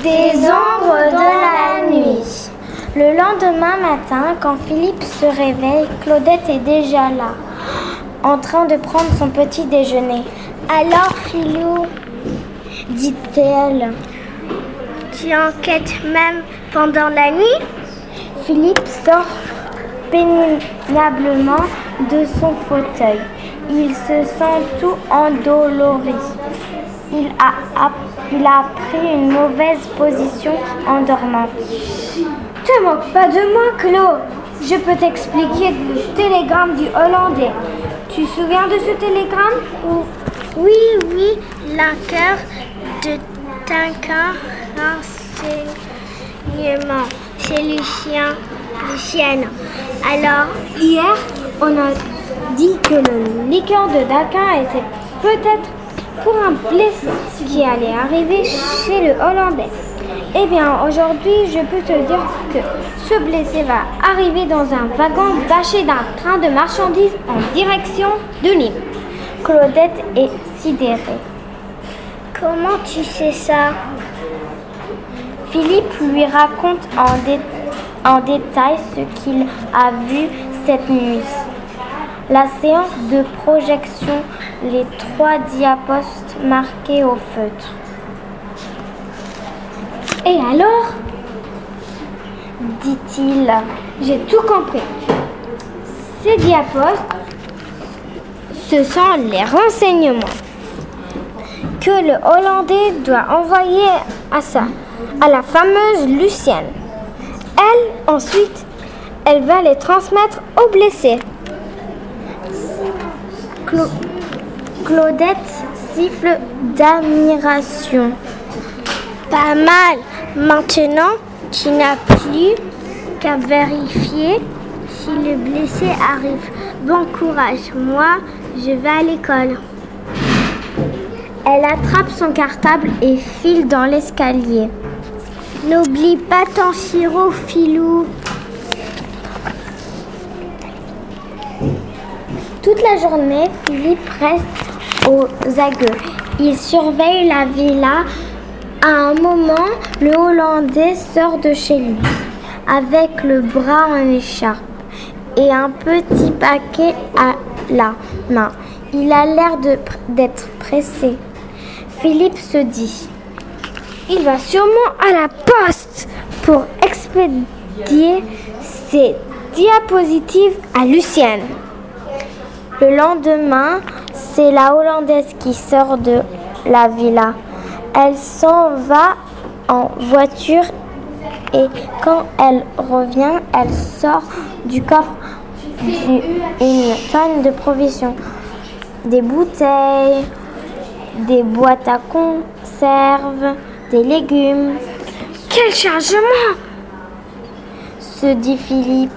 Des ombres de la nuit. Le lendemain matin, quand Philippe se réveille, Claudette est déjà là, en train de prendre son petit déjeuner. Alors, Philou, dit-elle, tu enquêtes même pendant la nuit? Philippe sort péniblement de son fauteuil. Il se sent tout endolori. Il a pris une mauvaise position en dormant. Te moque pas de moi, Claude. Je peux t'expliquer le télégramme du Hollandais. Tu te souviens de ce télégramme ou... Oui, l'enquête de Tintin renseignement. C'est Lucienne. Alors, hier, on a dit que le liqueur de Daquin était peut-être pour un blessé qui allait arriver chez le Hollandais. Eh bien, aujourd'hui, je peux te dire que ce blessé va arriver dans un wagon bâché d'un train de marchandises en direction de Nîmes. Claudette est sidérée. Comment tu sais ça? Philippe lui raconte en détail ce qu'il a vu cette nuit. La séance de projection, les 3 diapostes marqués au feutre. Et alors? Dit-il. J'ai tout compris. Ces diapostes, ce sont les renseignements que le Hollandais doit envoyer à la fameuse Lucienne. Elle, ensuite, elle va les transmettre aux blessés. Claudette siffle d'admiration. Pas mal. Maintenant, tu n'as plus qu'à vérifier si le blessé arrive. Bon courage. Moi, je vais à l'école. Elle attrape son cartable et file dans l'escalier. N'oublie pas ton sirop, Philou. Toute la journée, Philippe reste aux aguets. Il surveille la villa. À un moment, le Hollandais sort de chez lui, avec le bras en écharpe et un petit paquet à la main. Il a l'air d'être pressé. Philippe se dit, il va sûrement à la poste pour expédier ses diapositives à Lucienne. Le lendemain, c'est la Hollandaise qui sort de la villa. Elle s'en va en voiture et quand elle revient, elle sort du coffre une tonne de provisions. Des bouteilles, des boîtes à conserve, des légumes. Quel chargement! Se dit Philippe.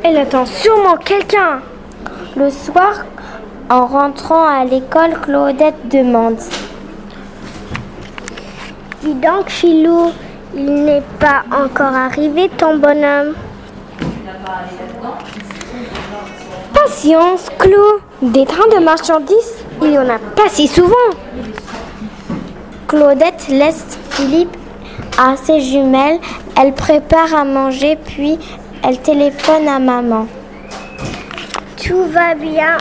Elle attend sûrement quelqu'un. Le soir, en rentrant à l'école, Claudette demande. Dis donc, Philou, il n'est pas encore arrivé ton bonhomme. Patience, Claude. Des trains de marchandises, il n'y en a pas si souvent. Claudette laisse Philippe à ses jumelles. Elle prépare à manger, puis elle téléphone à maman. Tout va bien,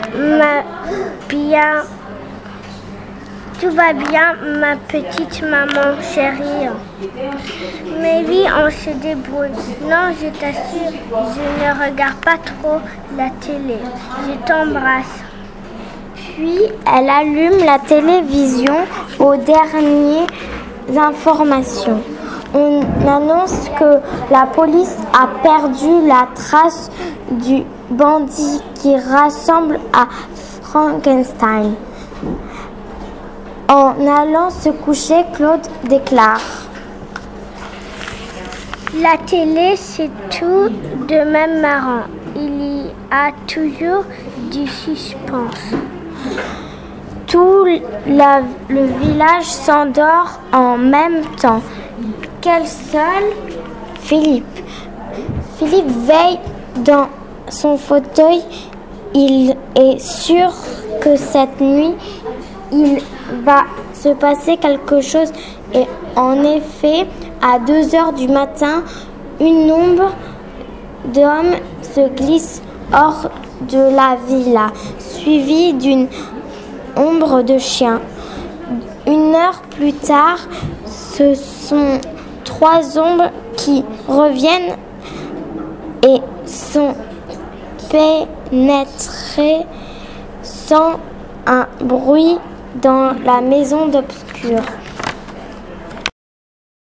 ma petite maman chérie. Mais oui, on se débrouille. Non, je t'assure, je ne regarde pas trop la télé. Je t'embrasse. Puis, elle allume la télévision aux dernières informations. On annonce que la police a perdu la trace du bandit qui ressemble à Frankenstein. En allant se coucher, Claude déclare. La télé, c'est tout de même marrant. Il y a toujours du suspense. Tout le village s'endort en même temps. Quel seul Philippe. Philippe veille dans son fauteuil. Il est sûr que cette nuit, il va se passer quelque chose. Et en effet, à 2 heures du matin, une ombre d'homme se glisse hors de la villa, suivie d'une ombre de chien. 1 heure plus tard, ce sont 3 ombres qui reviennent et sont pénétrées sans un bruit dans la maison d'obscur.